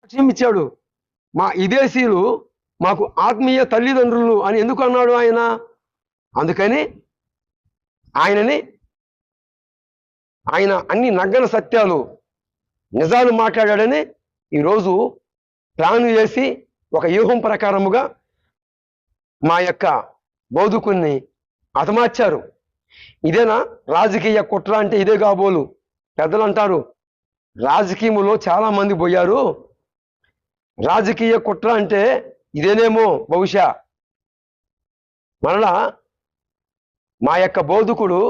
సాక్ష్యం ఇచ్చాడు. మా విదేశీయులు మాకు ఆత్మీయ తల్లిదండ్రులు అని ఎందుకు అన్నాడు ఆయన? అందుకని ఆయన అన్ని నగ్గన సత్యాలు నిజాలు మాట్లాడాడని ఈరోజు ప్లాన్ చేసి ఒక వ్యూహం ప్రకారముగా మా యొక్క బోధకుల్ని హతమార్చారు. ఇదేనా రాజకీయ కుట్ర అంటే? ఇదే కాబోలు. పెద్దలు అంటారు రాజకీయంలో చాలా మంది పోయారు, రాజకీయ కుట్ర అంటే ఇదేనేమో బహుశా. మరలా మా యొక్క బోధకుడు,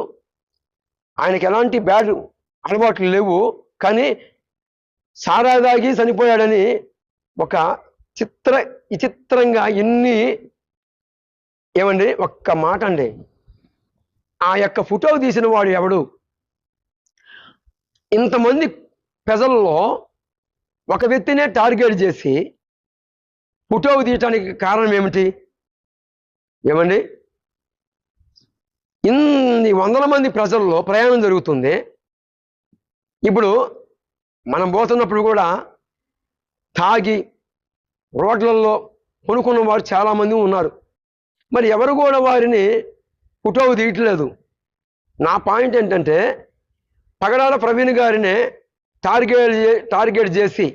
ఆయనకి ఎలాంటి బ్యాడ్ అలవాట్లు లేవు, కానీ సారా దాగి చనిపోయాడని ఒక విచిత్రంగా ఏమండి ఒక్క మాట అండి, ఆ యొక్క ఫోటో తీసిన వాడు ఎవడు? ఇంతమంది ప్రజల్లో ఒక వ్యక్తినే టార్గెట్ చేసి ఫోటో తీయటానికి కారణం ఏమిటి? ఏమండి, ఇన్ని వందల మంది ప్రజల్లో ప్రయాణం జరుగుతుంది. ఇప్పుడు మనం పోతున్నప్పుడు కూడా తాగి రోడ్లలో కొనుక్కున్న వారు చాలామంది ఉన్నారు. మరి ఎవరు కూడా వారిని ఫోటో తీయట్లేదు. నా పాయింట్ ఏంటంటే, పగడాల ప్రవీణ్ గారిని టార్గెట్ చేసి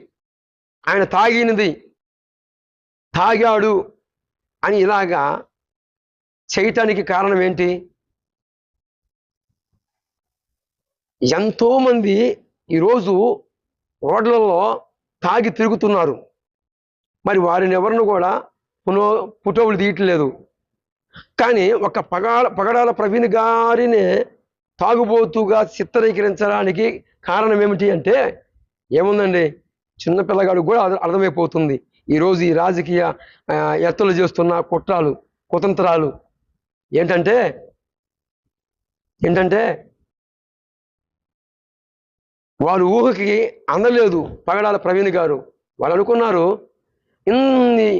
ఆయన తాగాడు అని ఇలాగా చేయటానికి కారణం ఏంటి? ఎంతోమంది ఈరోజు రోడ్లలో తాగి తిరుగుతున్నారు. మరి వారిని ఎవరిని కూడా ఫోటోలు తీయట్లేదు. కానీ ఒక పగడాల ప్రవీణ్ గారిని తాగుబోతుగా చిత్రీకరించడానికి కారణం ఏమిటి అంటే, ఏముందండి, చిన్నపిల్లగాడు కూడా అర్థమైపోతుంది. ఈరోజు ఈ రాజకీయ ఎత్తులు చేస్తున్న కుతంత్రాలు ఏంటంటే వారు ఊహకి అందలేదు. పగడాల ప్రవీణ్ గారు వాళ్ళు అనుకున్నారు ఇన్ని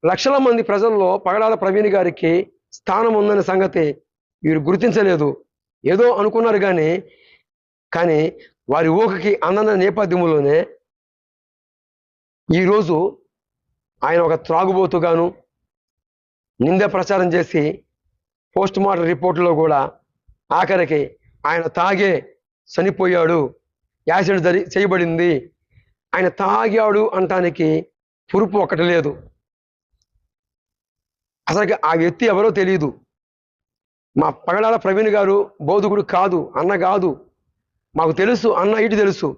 లక్షల మంది ప్రజల్లో పగడాల ప్రవీణ్ గారికి స్థానం ఉందనే సంగతి వీరు గుర్తించలేదు. ఏదో అనుకున్నారు కానీ వారి ఊహకి అందన నేపథ్యంలోనే ఈరోజు ఆయన ఒక త్రాగుబోతుగాను నింద ప్రచారం చేసి పోస్ట్ మార్టం రిపోర్టులో కూడా ఆఖరికి ఆయన తాగే చనిపోయాడు, యాసిడ్ చేయబడింది, ఆయన తాగాడు అంటానికి పురుపు ఒకటి లేదు. అసలు ఆ వ్యక్తి ఎవరో తెలియదు. మా పగడాల ప్రవీణ్ గారు బోధకుడు కాదు, అన్న కాదు. మాకు తెలుసు అన్న హైట్ తెలుసు,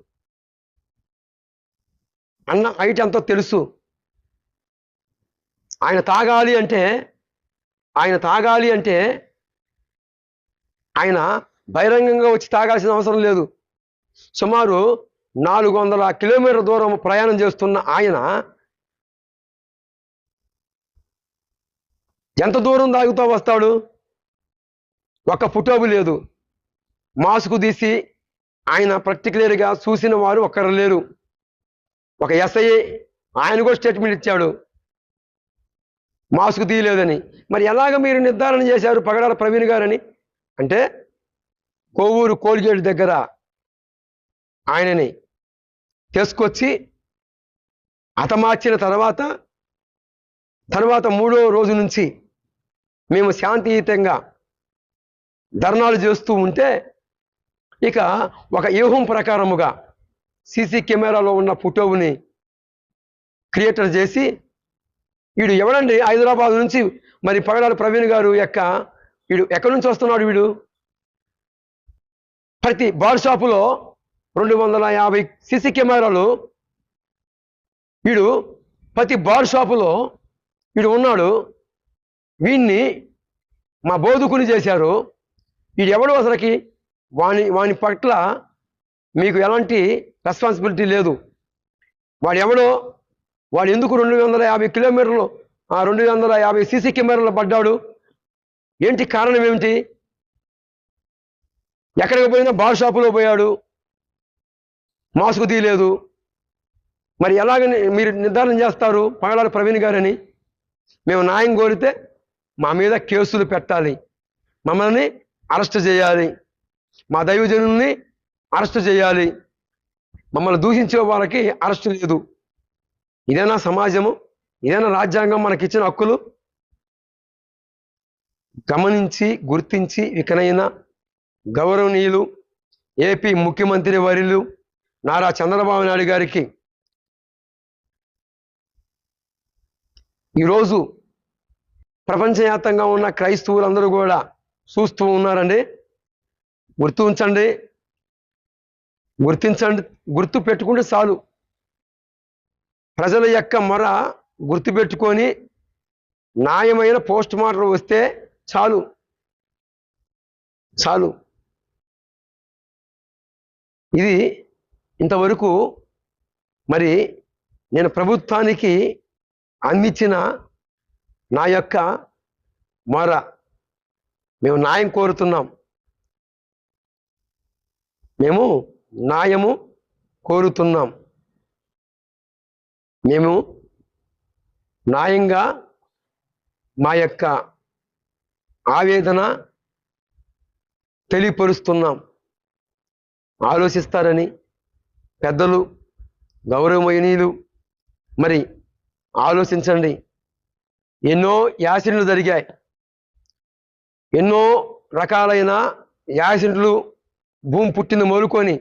అన్న హైట్ ఎంతో తెలుసు. ఆయన తాగాలి అంటే ఆయన బహిరంగంగా వచ్చి తాగాల్సిన అవసరం లేదు. సుమారు 400 కిలోమీటర్ల దూరం ప్రయాణం చేస్తున్న ఆయన ఎంత దూరం తాగుతూ వస్తాడు? ఒక ఫోటో లేదు. మాస్క్ తీసి ఆయన పర్టికులర్గా చూసిన వారు ఒక్కరు లేరు. ఒక ఎస్ఐ ఆయన కూడా స్టేట్మెంట్ ఇచ్చాడు మాస్క్ తీయలేదని. మరి ఎలాగ మీరు నిర్ధారణ చేశారు పగడాల ప్రవీణ్ గారని? అంటే కోవూరు కోల్గేట్ దగ్గర ఆయనని తీసుకొచ్చి హతమార్చిన తర్వాత 3వ రోజు నుంచి మేము శాంతియుతంగా ధర్నాలు చేస్తూ ఉంటే, ఇక ఒక వ్యూహం ప్రకారముగా సీసీ కెమెరాలో ఉన్న ఫోటోని క్రియేటర్ చేసి, వీడు ఎవడండి హైదరాబాద్ నుంచి మరి పగడాల ప్రవీణ్ గారు వీడు ఎక్కడి నుంచి వస్తున్నాడు? వీడు ప్రతి బార్ షాపులో 250 సీసీ కెమెరాలు, వీడు ప్రతి బార్ షాపులో వీడు ఉన్నాడు. వీడిని మా బోధకుని చేశారు. వీడు ఎవడు అసలుకి? వాని పట్ల మీకు ఎలాంటి రెస్పాన్సిబిలిటీ లేదు. వాడు ఎందుకు 250 కిలోమీటర్లు 250 సీసీ కెమెరాలు పడ్డాడు? ఏంటి కారణం ఏమిటి? ఎక్కడికి పోయినా బార్ షాపులో పోయాడు, మాస్క్ తీయలేదు. మరి ఎలాగని మీరు నిర్ధారణ చేస్తారు పగడాల ప్రవీణ్ గారని? మేము న్యాయం కోరితే మా మీద కేసులు పెట్టాలి, మమ్మల్ని అరెస్ట్ చేయాలి, మా దైవజనుల్ని అరెస్ట్ చేయాలి. మమ్మల్ని దూషించే వాళ్ళకి అరెస్ట్ లేదు. ఇదేనా సమాజము? ఇదేనా రాజ్యాంగం మనకిచ్చిన హక్కులు? గమనించి గుర్తించి ఇకనైనా గౌరవనీయులు ఏపీ ముఖ్యమంత్రి వర్యులు నారా చంద్రబాబు నాయుడు గారికి ఈరోజు ప్రపంచవ్యాప్తంగా ఉన్న క్రైస్తవులందరూ కూడా చూస్తూ ఉన్నారండి. గుర్తించండి, గుర్తు పెట్టుకుంటే చాలు. ప్రజల యొక్క మొర గుర్తుపెట్టుకొని న్యాయమైన పోస్ట్ మార్టం వస్తే చాలు. ఇది ఇంతవరకు మరి నేను ప్రభుత్వానికి అందించిన నా యొక్క మొర. మేము న్యాయం కోరుతున్నాం, మేము న్యాయము కోరుతున్నాం. మేము న్యాయంగా మా యొక్క ఆవేదన తెలియపరుస్తున్నాం. ఆలోచిస్తారని పెద్దలు, గౌరవమయనీయులు మరి ఆలోచించండి. ఎన్నో యాసిడ్లు జరిగాయి, ఎన్నో రకాలైన యాసిడ్లు భూమి పుట్టింది మొదలుకొని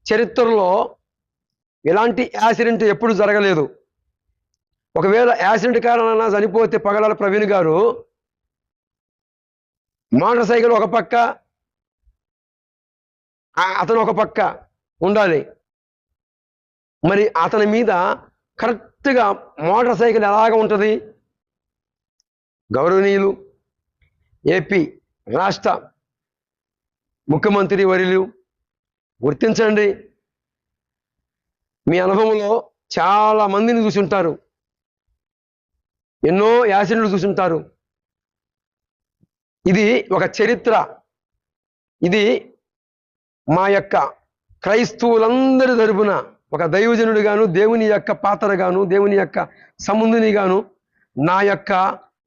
చరిత్రలో ఇలాంటి యాక్సిడెంట్ ఎప్పుడు జరగలేదు. ఒకవేళ యాక్సిడెంట్ కారణంగా చనిపోతే పగడాల ప్రవీణ్ గారు మోటార్ సైకిల్ ఒక పక్క, అతను ఒక పక్క ఉండాలి. మరి అతని మీద కరెక్ట్గా మోటార్ సైకిల్ ఎలాగ ఉంటుంది? గౌరవనీయులు ఏపీ రాష్ట్ర ముఖ్యమంత్రి వర్యులు గుర్తించండి. మీ అనుభవంలో చాలా మందిని చూసుంటారు, ఎన్నో యాసిడ్లు చూసుంటారు. ఇది ఒక చరిత్ర. ఇది మా యొక్క క్రైస్తవులందరి తరపున ఒక దైవజనుడిగాను, దేవుని యొక్క పాత్రగాను, దేవుని యొక్క సంబంధినిగాను నా యొక్క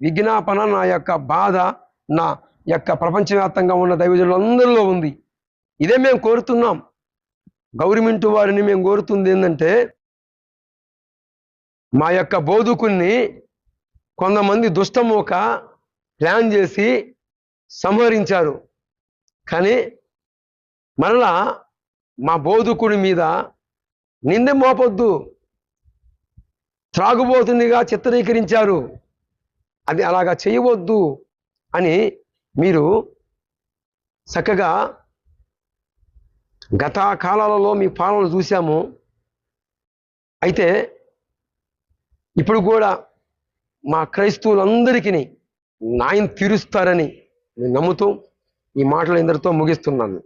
విజ్ఞాపన, నా యొక్క బాధ, నా యొక్క ప్రపంచవ్యాప్తంగా ఉన్న దైవజనులందరిలో ఉంది. ఇదే మేము కోరుతున్నాం. గవర్నమెంట్ వారిని మేము కోరుతుంది ఏంటంటే, మా యొక్క బోధకుల్ని కొంతమంది దుష్టమూక ప్లాన్ చేసి సంహరించారు. కానీ మరలా మా బోధకుడి మీద నిందె మోపొద్దు, త్రాగుబోతునిగా చిత్రీకరించారు, అది అలాగా చేయవద్దు అని మీరు చక్కగా గత కాలాలలో మీ పాలనలు చూశాము. అయితే ఇప్పుడు కూడా మా క్రైస్తవులందరికీ న్యాయం తీరుస్తారని నేను నమ్ముతూ ఈ మాటలు ఇందరితో ముగిస్తున్నాను.